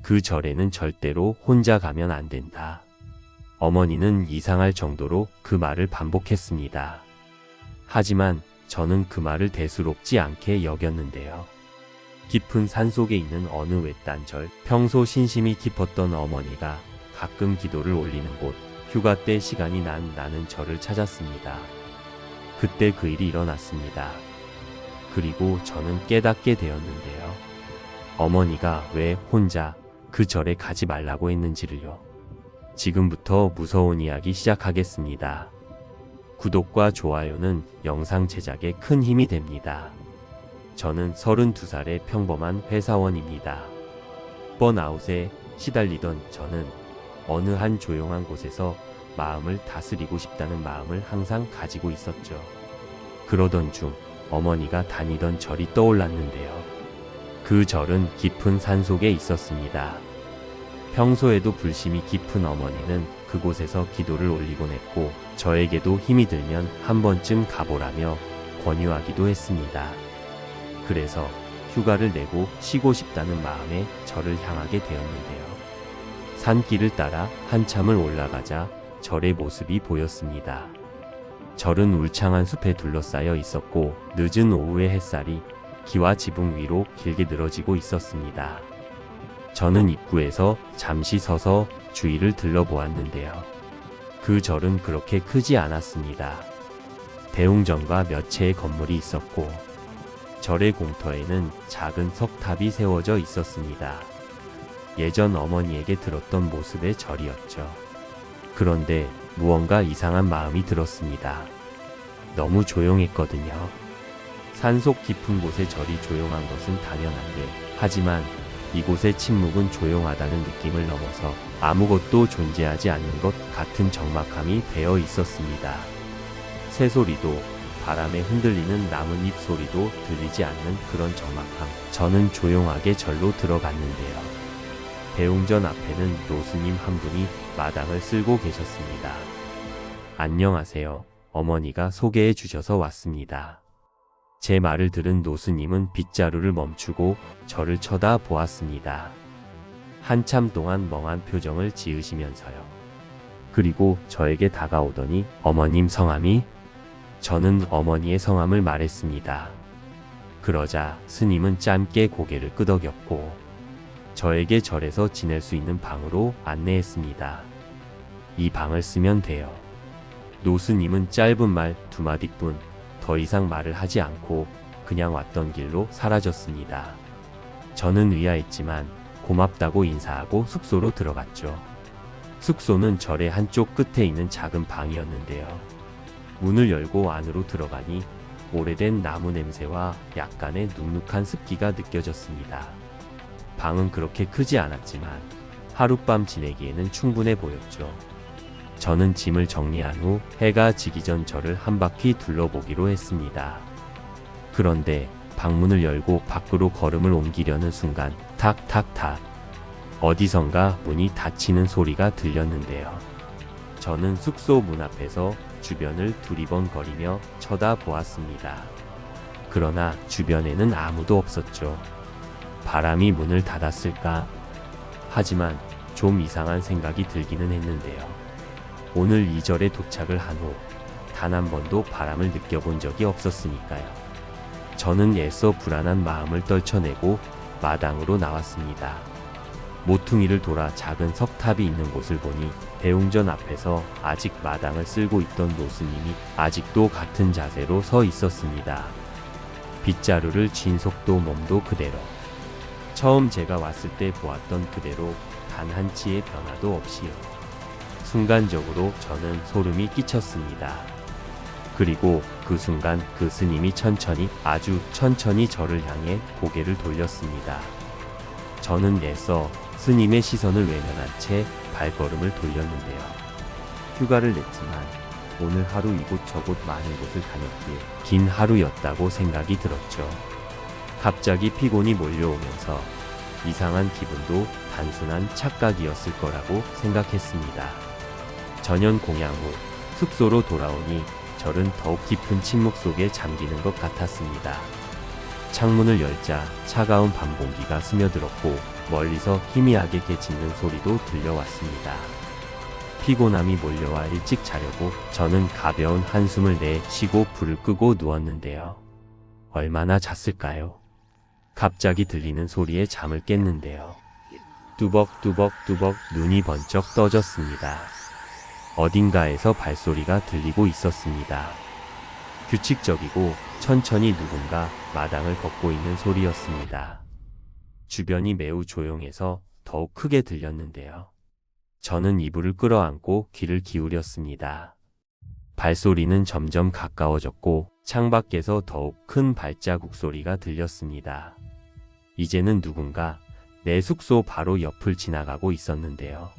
그 절에는 절대로 혼자 가면 안 된다. 어머니는 이상할 정도로 그 말을 반복했습니다. 하지만 저는 그 말을 대수롭지 않게 여겼는데요. 깊은 산속에 있는 어느 외딴 절, 평소 신심이 깊었던 어머니가 가끔 기도를 올리는 곳, 휴가 때 시간이 나는 절을 찾았습니다. 그때 그 일이 일어났습니다. 그리고 저는 깨닫게 되었는데요. 어머니가 왜 혼자 그 절에 가지 말라고 했는지를요. 지금부터 무서운 이야기 시작하겠습니다. 구독과 좋아요는 영상 제작에 큰 힘이 됩니다. 저는 32살의 평범한 회사원입니다. 번아웃에 시달리던 저는 어느 한 조용한 곳에서 마음을 다스리고 싶다는 마음을 항상 가지고 있었죠. 그러던 중 어머니가 다니던 절이 떠올랐는데요. 그 절은 깊은 산속에 있었습니다. 평소에도 불심이 깊은 어머니는 그곳에서 기도를 올리곤 했고 저에게도 힘이 들면 한 번쯤 가보라며 권유하기도 했습니다. 그래서 휴가를 내고 쉬고 싶다는 마음에 절을 향하게 되었는데요. 산길을 따라 한참을 올라가자 절의 모습이 보였습니다. 절은 울창한 숲에 둘러싸여 있었고 늦은 오후의 햇살이 기와 지붕 위로 길게 늘어지고 있었습니다. 저는 입구에서 잠시 서서 주위를 들러보았는데요. 그 절은 그렇게 크지 않았습니다. 대웅전과 몇 채의 건물이 있었고 절의 공터에는 작은 석탑이 세워져 있었습니다. 예전 어머니에게 들었던 모습의 절이었죠. 그런데 무언가 이상한 마음이 들었습니다. 너무 조용했거든요. 산속 깊은 곳의 절이 조용한 것은 당연한데, 하지만 이곳의 침묵은 조용하다는 느낌을 넘어서 아무것도 존재하지 않는 것 같은 적막함이 배어 있었습니다. 새소리도, 바람에 흔들리는 나뭇잎 소리도 들리지 않는 그런 적막함. 저는 조용하게 절로 들어갔는데요. 대웅전 앞에는 노스님 한 분이 마당을 쓸고 계셨습니다. 안녕하세요. 어머니가 소개해 주셔서 왔습니다. 제 말을 들은 노스님은 빗자루를 멈추고 저를 쳐다보았습니다. 한참 동안 멍한 표정을 지으시면서요. 그리고 저에게 다가오더니 어머님 성함이? 저는 어머니의 성함을 말했습니다. 그러자 스님은 짧게 고개를 끄덕였고 저에게 절에서 지낼 수 있는 방으로 안내했습니다. 이 방을 쓰면 돼요. 노스님은 짧은 말 두 마디뿐 더 이상 말을 하지 않고 그냥 왔던 길로 사라졌습니다. 저는 의아했지만 고맙다고 인사하고 숙소로 들어갔죠. 숙소는 절의 한쪽 끝에 있는 작은 방이었는데요. 문을 열고 안으로 들어가니 오래된 나무 냄새와 약간의 눅눅한 습기가 느껴졌습니다. 방은 그렇게 크지 않았지만 하룻밤 지내기에는 충분해 보였죠. 저는 짐을 정리한 후 해가 지기 전 절을 한 바퀴 둘러보기로 했습니다. 그런데 방문을 열고 밖으로 걸음을 옮기려는 순간 탁탁탁 어디선가 문이 닫히는 소리가 들렸는데요. 저는 숙소 문 앞에서 주변을 두리번거리며 쳐다보았습니다. 그러나 주변에는 아무도 없었죠. 바람이 문을 닫았을까? 하지만 좀 이상한 생각이 들기는 했는데요. 오늘 이 절에 도착을 한 후 단 한 번도 바람을 느껴본 적이 없었으니까요. 저는 애써 불안한 마음을 떨쳐내고 마당으로 나왔습니다. 모퉁이를 돌아 작은 석탑이 있는 곳을 보니 대웅전 앞에서 아직 마당을 쓸고 있던 노스님이 아직도 같은 자세로 서 있었습니다. 빗자루를 쥔 속도 몸도 그대로. 처음 제가 왔을 때 보았던 그대로 단 한치의 변화도 없이요. 순간적으로 저는 소름이 끼쳤습니다. 그리고 그 순간 그 스님이 천천히, 아주 천천히 저를 향해 고개를 돌렸습니다. 저는 애써 스님의 시선을 외면한 채 발걸음을 돌렸는데요. 휴가를 냈지만 오늘 하루 이곳저곳 많은 곳을 다녔기에 긴 하루였다고 생각이 들었죠. 갑자기 피곤이 몰려오면서 이상한 기분도 단순한 착각이었을 거라고 생각했습니다. 저녁 공양 후 숙소로 돌아오니 절은 더욱 깊은 침묵 속에 잠기는 것 같았습니다. 창문을 열자 차가운 밤 공기가 스며들었고 멀리서 희미하게 개 짖는 소리도 들려왔습니다. 피곤함이 몰려와 일찍 자려고 저는 가벼운 한숨을 내쉬고 불을 끄고 누웠는데요. 얼마나 잤을까요? 갑자기 들리는 소리에 잠을 깼는데요. 뚜벅뚜벅뚜벅 눈이 번쩍 떠졌습니다. 어딘가에서 발소리가 들리고 있었습니다. 규칙적이고 천천히 누군가 마당을 걷고 있는 소리였습니다. 주변이 매우 조용해서 더욱 크게 들렸는데요. 저는 이불을 끌어안고 귀를 기울였습니다. 발소리는 점점 가까워졌고 창밖에서 더욱 큰 발자국 소리가 들렸습니다. 이제는 누군가 내 숙소 바로 옆을 지나가고 있었는데요.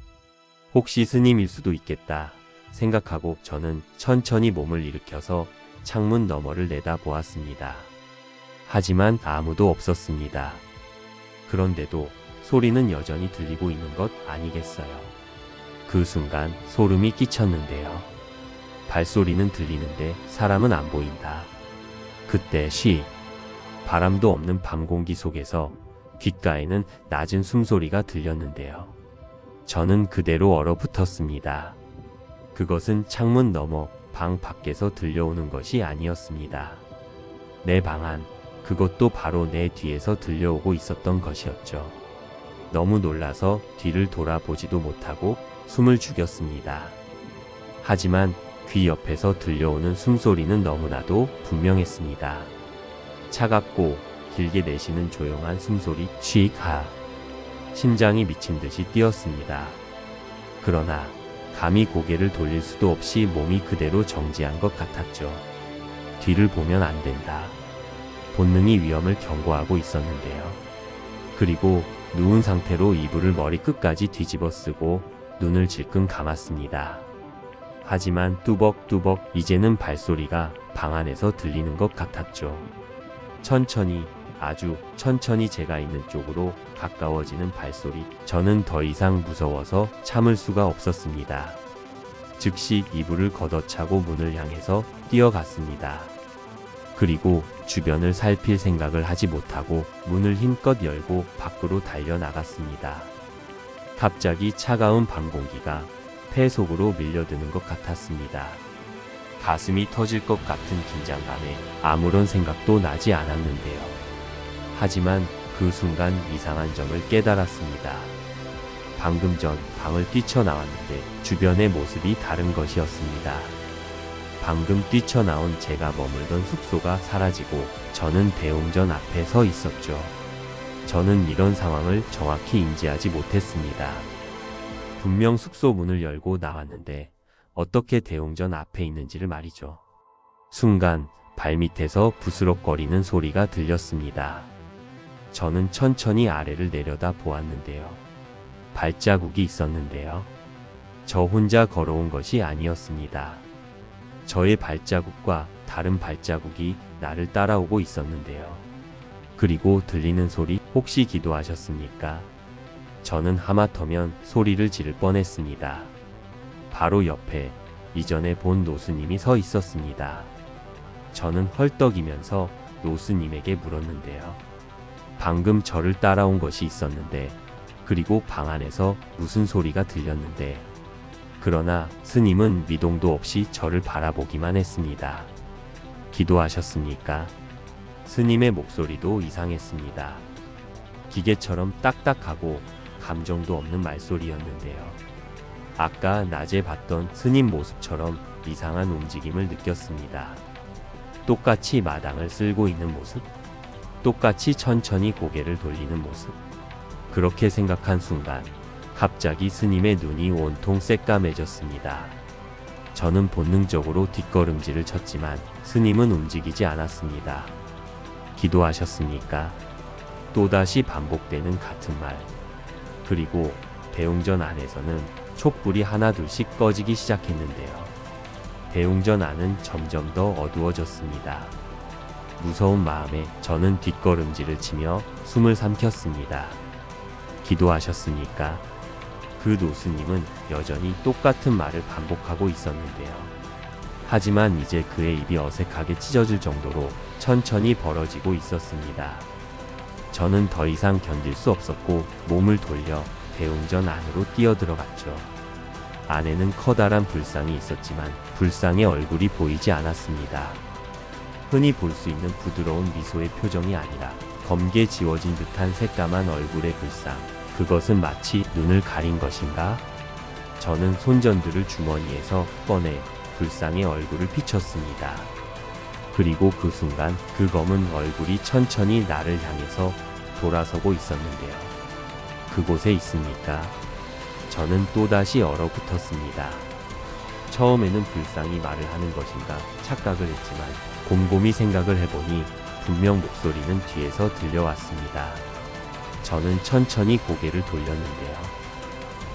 혹시 스님일 수도 있겠다 생각하고 저는 천천히 몸을 일으켜서 창문 너머를 내다보았습니다. 하지만 아무도 없었습니다. 그런데도 소리는 여전히 들리고 있는 것 아니겠어요? 그 순간 소름이 끼쳤는데요. 발소리는 들리는데 사람은 안 보인다. 그때 바람도 없는 밤 공기 속에서 귓가에는 낮은 숨소리가 들렸는데요. 저는 그대로 얼어붙었습니다. 그것은 창문 너머 방 밖에서 들려오는 것이 아니었습니다. 내 방 안, 그것도 바로 내 뒤에서 들려오고 있었던 것이었죠. 너무 놀라서 뒤를 돌아보지도 못하고 숨을 죽였습니다. 하지만 귀 옆에서 들려오는 숨소리는 너무나도 분명했습니다. 차갑고 길게 내쉬는 조용한 숨소리 심장이 미친 듯이 뛰었습니다. 그러나 감히 고개를 돌릴 수도 없이 몸이 그대로 정지한 것 같았죠. 뒤를 보면 안 된다. 본능이 위험을 경고하고 있었는데요. 그리고 누운 상태로 이불을 머리끝까지 뒤집어 쓰고 눈을 질끈 감았습니다. 하지만 뚜벅뚜벅 이제는 발소리가 방 안에서 들리는 것 같았죠. 천천히, 아주 천천히 제가 있는 쪽으로 가까워지는 발소리. 저는 더 이상 무서워서 참을 수가 없었습니다. 즉시 이불을 걷어차고 문을 향해서 뛰어갔습니다. 그리고 주변을 살필 생각을 하지 못하고 문을 힘껏 열고 밖으로 달려나갔습니다. 갑자기 차가운 밤 공기가 폐 속으로 밀려드는 것 같았습니다. 가슴이 터질 것 같은 긴장감에 아무런 생각도 나지 않았는데요. 하지만 그 순간 이상한 점을 깨달았습니다. 방금 전 방을 뛰쳐나왔는데 주변의 모습이 다른 것이었습니다. 방금 뛰쳐나온 제가 머물던 숙소가 사라지고 저는 대웅전 앞에 서 있었죠. 저는 이런 상황을 정확히 인지하지 못했습니다. 분명 숙소 문을 열고 나왔는데 어떻게 대웅전 앞에 있는지를 말이죠. 순간 발밑에서 부스럭거리는 소리가 들렸습니다. 저는 천천히 아래를 내려다 보았는데요. 발자국이 있었는데요. 저 혼자 걸어온 것이 아니었습니다. 저의 발자국과 다른 발자국이 나를 따라오고 있었는데요. 그리고 들리는 소리, 혹시 기도하셨습니까? 저는 하마터면 소리를 지를 뻔했습니다. 바로 옆에 이전에 본 노스님이 서 있었습니다. 저는 헐떡이면서 노스님에게 물었는데요. 방금 저를 따라온 것이 있었는데, 그리고 방 안에서 무슨 소리가 들렸는데, 그러나 스님은 미동도 없이 저를 바라보기만 했습니다. 기도하셨습니까? 스님의 목소리도 이상했습니다. 기계처럼 딱딱하고 감정도 없는 말소리였는데요. 아까 낮에 봤던 스님 모습처럼 이상한 움직임을 느꼈습니다. 똑같이 마당을 쓸고 있는 모습, 똑같이 천천히 고개를 돌리는 모습. 그렇게 생각한 순간 갑자기 스님의 눈이 온통 새까매졌습니다. 저는 본능적으로 뒷걸음질을 쳤지만 스님은 움직이지 않았습니다. 기도하셨습니까? 또다시 반복되는 같은 말. 그리고 대웅전 안에서는 촛불이 하나둘씩 꺼지기 시작했는데요. 대웅전 안은 점점 더 어두워졌습니다. 무서운 마음에 저는 뒷걸음질을 치며 숨을 삼켰습니다. 기도하셨습니까? 그 노스님은 여전히 똑같은 말을 반복하고 있었는데요. 하지만 이제 그의 입이 어색하게 찢어질 정도로 천천히 벌어지고 있었습니다. 저는 더 이상 견딜 수 없었고 몸을 돌려 대웅전 안으로 뛰어들어갔죠. 안에는 커다란 불상이 있었지만 불상의 얼굴이 보이지 않았습니다. 흔히 볼 수 있는 부드러운 미소의 표정이 아니라 검게 지워진 듯한 새까만 얼굴의 불상. 그것은 마치 눈을 가린 것인가? 저는 손전등을 주머니에서 꺼내 불상의 얼굴을 비췄습니다. 그리고 그 순간 그 검은 얼굴이 천천히 나를 향해서 돌아서고 있었는데요. 그곳에 있습니까? 저는 또다시 얼어붙었습니다. 처음에는 불상이 말을 하는 것인가 착각을 했지만 곰곰이 생각을 해보니 분명 목소리는 뒤에서 들려왔습니다. 저는 천천히 고개를 돌렸는데요.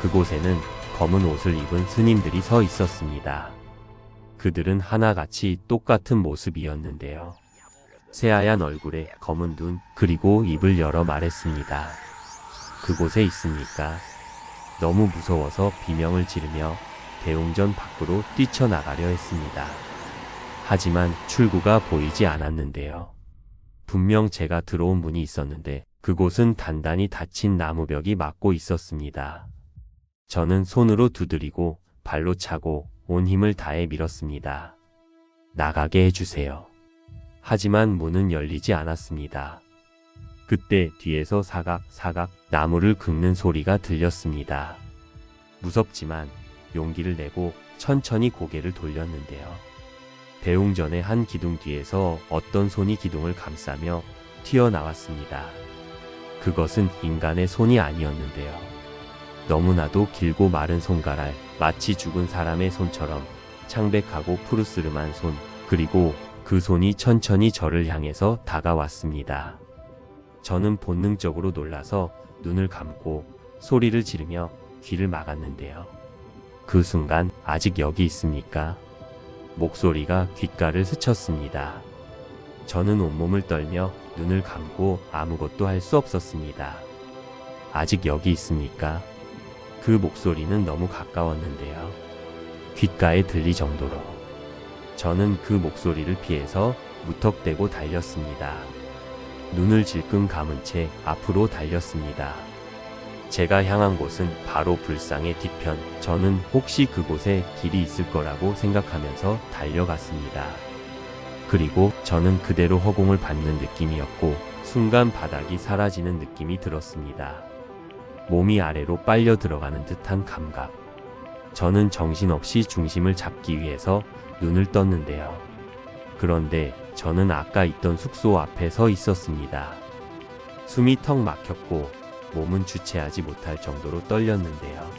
그곳에는 검은 옷을 입은 스님들이 서 있었습니다. 그들은 하나같이 똑같은 모습이었는데요. 새하얀 얼굴에 검은 눈, 그리고 입을 열어 말했습니다. 그곳에 있습니까? 너무 무서워서 비명을 지르며 대웅전 밖으로 뛰쳐나가려 했습니다. 하지만 출구가 보이지 않았는데요. 분명 제가 들어온 문이 있었는데 그곳은 단단히 닫힌 나무벽이 막고 있었습니다. 저는 손으로 두드리고 발로 차고 온 힘을 다해 밀었습니다. 나가게 해주세요. 하지만 문은 열리지 않았습니다. 그때 뒤에서 사각사각 나무를 긁는 소리가 들렸습니다. 무섭지만 용기를 내고 천천히 고개를 돌렸는데요. 대웅전의 한 기둥 뒤에서 어떤 손이 기둥을 감싸며 튀어나왔습니다. 그것은 인간의 손이 아니었는데요. 너무나도 길고 마른 손가락, 마치 죽은 사람의 손처럼 창백하고 푸르스름한 손, 그리고 그 손이 천천히 저를 향해서 다가왔습니다. 저는 본능적으로 놀라서 눈을 감고 소리를 지르며 귀를 막았는데요. 그 순간 아직 여기 있습니까? 목소리가 귓가를 스쳤습니다. 저는 온몸을 떨며 눈을 감고 아무것도 할 수 없었습니다. 아직 여기 있습니까? 그 목소리는 너무 가까웠는데요. 귓가에 들릴 정도로. 저는 그 목소리를 피해서 무턱대고 달렸습니다. 눈을 질끈 감은 채 앞으로 달렸습니다. 제가 향한 곳은 바로 불상의 뒤편. 저는 혹시 그곳에 길이 있을 거라고 생각하면서 달려갔습니다. 그리고 저는 그대로 허공을 받는 느낌이었고 순간 바닥이 사라지는 느낌이 들었습니다. 몸이 아래로 빨려 들어가는 듯한 감각. 저는 정신없이 중심을 잡기 위해서 눈을 떴는데요. 그런데 저는 아까 있던 숙소 앞에 서 있었습니다. 숨이 턱 막혔고 몸은 주체하지 못할 정도로 떨렸는데요.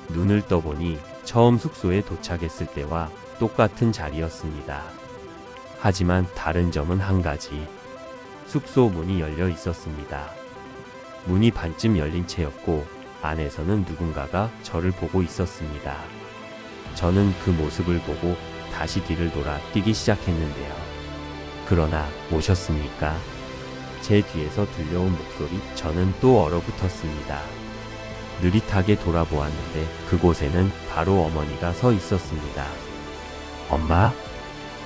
눈을 떠보니 처음 숙소에 도착했을 때와 똑같은 자리였습니다. 하지만 다른 점은 한 가지. 숙소 문이 열려 있었습니다. 문이 반쯤 열린 채였고 안에서는 누군가가 저를 보고 있었습니다. 저는 그 모습을 보고 다시 뒤를 돌아 뛰기 시작했는데요. 그러나 오셨습니까? 제 뒤에서 들려온 목소리, 저는 또 얼어붙었습니다. 느릿하게 돌아보았는데 그곳에는 바로 어머니가 서 있었습니다. 엄마?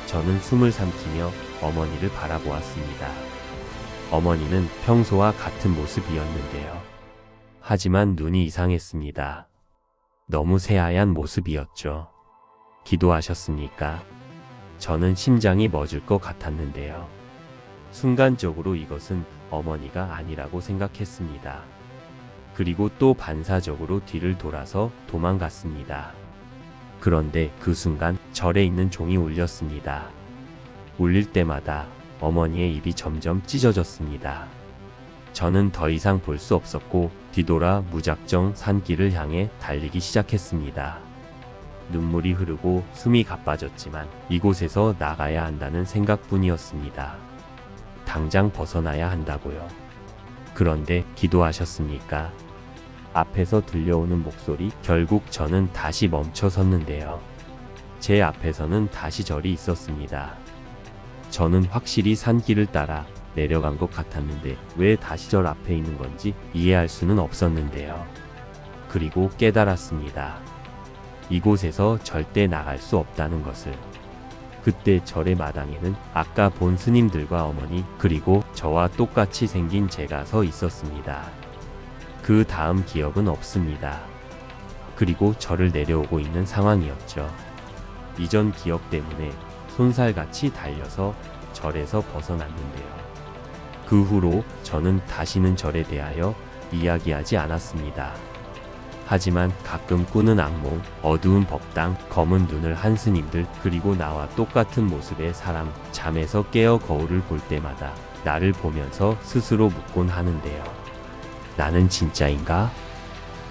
저는 숨을 삼키며 어머니를 바라보았습니다. 어머니는 평소와 같은 모습이었는데요. 하지만 눈이 이상했습니다. 너무 새하얀 모습이었죠. 기도하셨습니까? 저는 심장이 멎을 것 같았는데요. 순간적으로 이것은 어머니가 아니라고 생각했습니다. 그리고 또 반사적으로 뒤를 돌아서 도망갔습니다. 그런데 그 순간 절에 있는 종이 울렸습니다. 울릴 때마다 어머니의 입이 점점 찢어졌습니다. 저는 더 이상 볼 수 없었고 뒤돌아 무작정 산길을 향해 달리기 시작했습니다. 눈물이 흐르고 숨이 가빠졌지만 이곳에서 나가야 한다는 생각뿐이었습니다. 당장 벗어나야 한다고요. 그런데 기도하셨습니까? 앞에서 들려오는 목소리, 결국 저는 다시 멈춰 섰는데요. 제 앞에서는 다시 절이 있었습니다. 저는 확실히 산길을 따라 내려간 것 같았는데 왜 다시 절 앞에 있는 건지 이해할 수는 없었는데요. 그리고 깨달았습니다. 이곳에서 절대 나갈 수 없다는 것을. 그때 절의 마당에는 아까 본 스님들과 어머니 그리고 저와 똑같이 생긴 제가 서 있었습니다. 그 다음 기억은 없습니다. 그리고 절을 내려오고 있는 상황이었죠. 이전 기억 때문에 손살같이 달려서 절에서 벗어났는데요. 그 후로 저는 다시는 절에 대하여 이야기하지 않았습니다. 하지만 가끔 꾸는 악몽, 어두운 법당, 검은 눈을 한 스님들, 그리고 나와 똑같은 모습의 사람, 잠에서 깨어 거울을 볼 때마다 나를 보면서 스스로 묻곤 하는데요. 나는 진짜인가?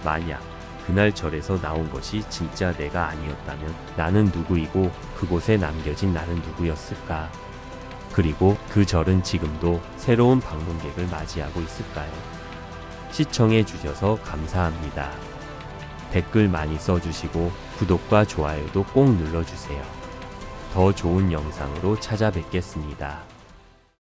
만약 그날 절에서 나온 것이 진짜 내가 아니었다면 나는 누구이고 그곳에 남겨진 나는 누구였을까? 그리고 그 절은 지금도 새로운 방문객을 맞이하고 있을까요? 시청해 주셔서 감사합니다. 댓글 많이 써주시고 구독과 좋아요도 꼭 눌러주세요. 더 좋은 영상으로 찾아뵙겠습니다.